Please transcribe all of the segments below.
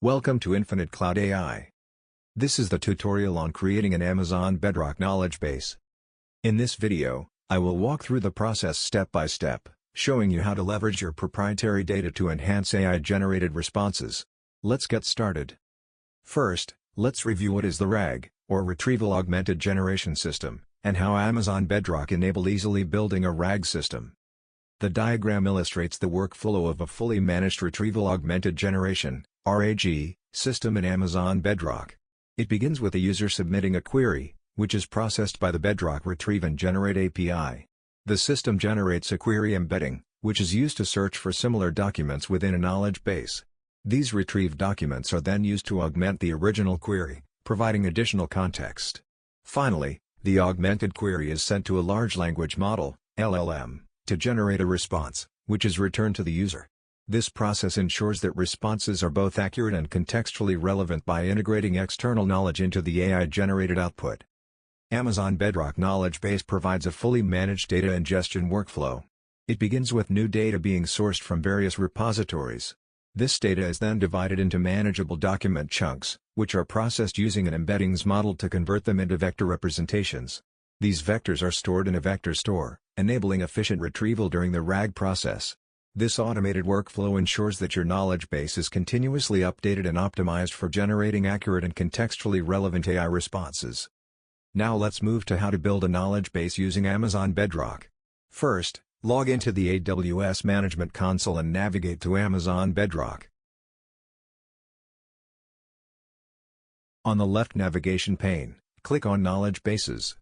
Welcome to Infinite Cloud AI. This is the tutorial on creating an Amazon Bedrock knowledge base. In this video, I will walk through the process step by step, showing you how to leverage your proprietary data to enhance AI-generated responses. Let's get started. First, let's review what is the RAG, or Retrieval Augmented Generation System, and how Amazon Bedrock enabled easily building a RAG system. The diagram illustrates the workflow of a fully managed Retrieval Augmented Generation (RAG) system in Amazon Bedrock. It begins with a user submitting a query, which is processed by the Bedrock Retrieve and Generate API. The system generates a query embedding, which is used to search for similar documents within a knowledge base. These retrieved documents are then used to augment the original query, providing additional context. Finally, the augmented query is sent to a large language model (LLM) to generate a response, which is returned to the user. This process ensures that responses are both accurate and contextually relevant by integrating external knowledge into the AI-generated output. Amazon Bedrock Knowledge Base provides a fully managed data ingestion workflow. It begins with new data being sourced from various repositories. This data is then divided into manageable document chunks, which are processed using an embeddings model to convert them into vector representations. These vectors are stored in a vector store, enabling efficient retrieval during the RAG process. This automated workflow ensures that your knowledge base is continuously updated and optimized for generating accurate and contextually relevant AI responses. Now let's move to how to build a knowledge base using Amazon Bedrock. First, log into the AWS Management Console and navigate to Amazon Bedrock. On the left navigation pane, click on Knowledge Bases.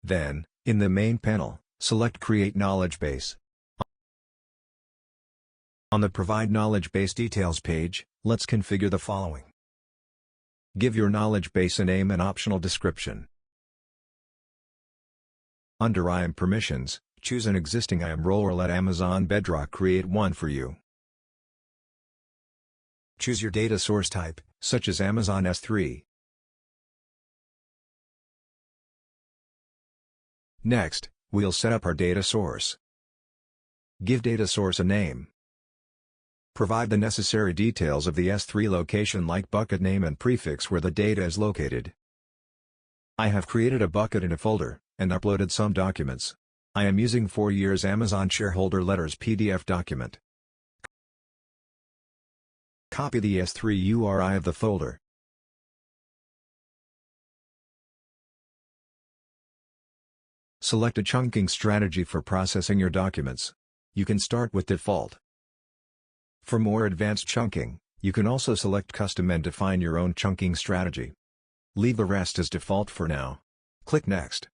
Then, in the main panel, select Create Knowledge Base. On the Provide Knowledge Base Details page, let's configure the following. Give your knowledge base a name and optional description. Under IAM Permissions, choose an existing IAM role or let Amazon Bedrock create one for you. Choose your data source type, such as Amazon S3. Next, we'll set up our data source. Give data source a name. Provide the necessary details of the S3 location like bucket name and prefix where the data is located. I have created a bucket in a folder, and uploaded some documents. I am using 4 years Amazon Shareholder Letters PDF document. Copy the S3 URI of the folder. Select a chunking strategy for processing your documents. You can start with default. For more advanced chunking, you can also select custom and define your own chunking strategy. Leave the rest as default for now. Click Next.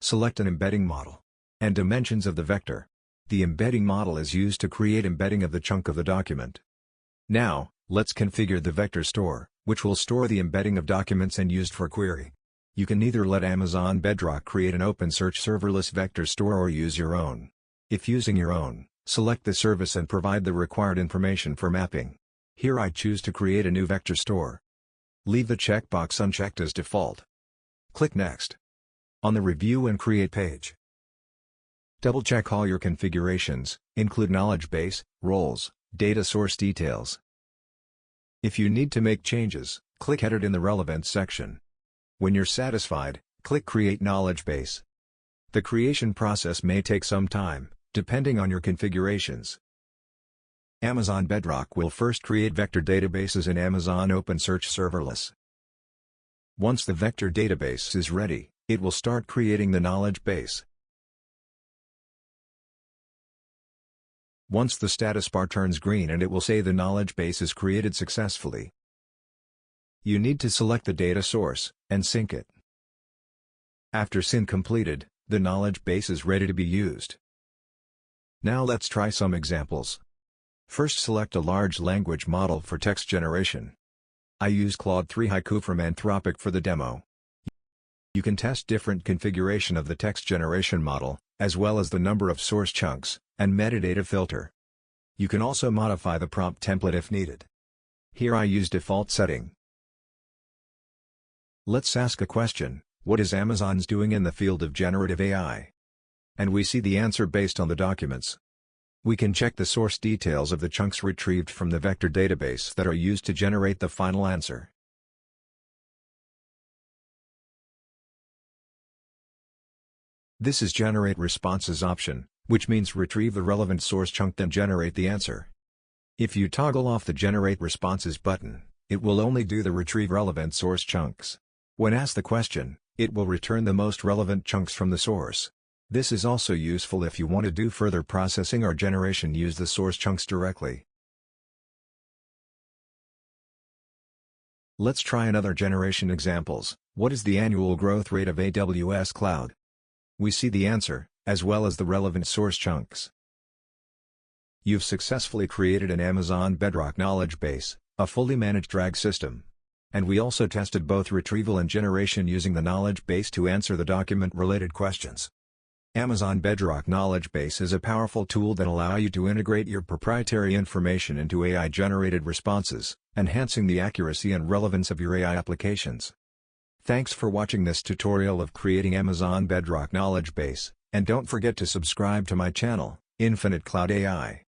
Select an embedding model and dimensions of the vector. The embedding model is used to create embedding of the chunk of the document. Now, let's configure the vector store, which will store the embedding of documents and used for query. You can either let Amazon Bedrock create an OpenSearch serverless vector store or use your own. If using your own, select the service and provide the required information for mapping. Here I choose to create a new vector store. Leave the checkbox unchecked as default. Click Next. On the Review and Create page, double-check all your configurations, include knowledge base, roles, data source details. If you need to make changes, click Edit in the relevant section. When you're satisfied, click Create Knowledge Base. The creation process may take some time, depending on your configurations. Amazon Bedrock will first create vector databases in Amazon OpenSearch Serverless. Once the vector database is ready, it will start creating the knowledge base. Once the status bar turns green and it will say the knowledge base is created successfully. You need to select the data source, and sync it. After sync completed, the knowledge base is ready to be used. Now let's try some examples. First, select a large language model for text generation. I use Claude 3 Haiku from Anthropic for the demo. You can test different configuration of the text generation model, as well as the number of source chunks, and metadata filter. You can also modify the prompt template if needed. Here I use default setting. Let's ask a question: what is Amazon's doing in the field of generative AI? And we see the answer based on the documents. We can check the source details of the chunks retrieved from the vector database that are used to generate the final answer. This is Generate Responses option, which means retrieve the relevant source chunk then generate the answer. If you toggle off the Generate Responses button, it will only do the retrieve relevant source chunks. When asked the question, it will return the most relevant chunks from the source. This is also useful if you want to do further processing or generation use the source chunks directly. Let's try another generation examples. What is the annual growth rate of AWS Cloud? We see the answer, as well as the relevant source chunks. You've successfully created an Amazon Bedrock knowledge base, a fully managed RAG system. And we also tested both retrieval and generation using the knowledge base to answer the document-related questions. Amazon Bedrock Knowledge Base is a powerful tool that allows you to integrate your proprietary information into AI-generated responses, enhancing the accuracy and relevance of your AI applications. Thanks for watching this tutorial of creating Amazon Bedrock Knowledge Base, and don't forget to subscribe to my channel, Infinite Cloud AI.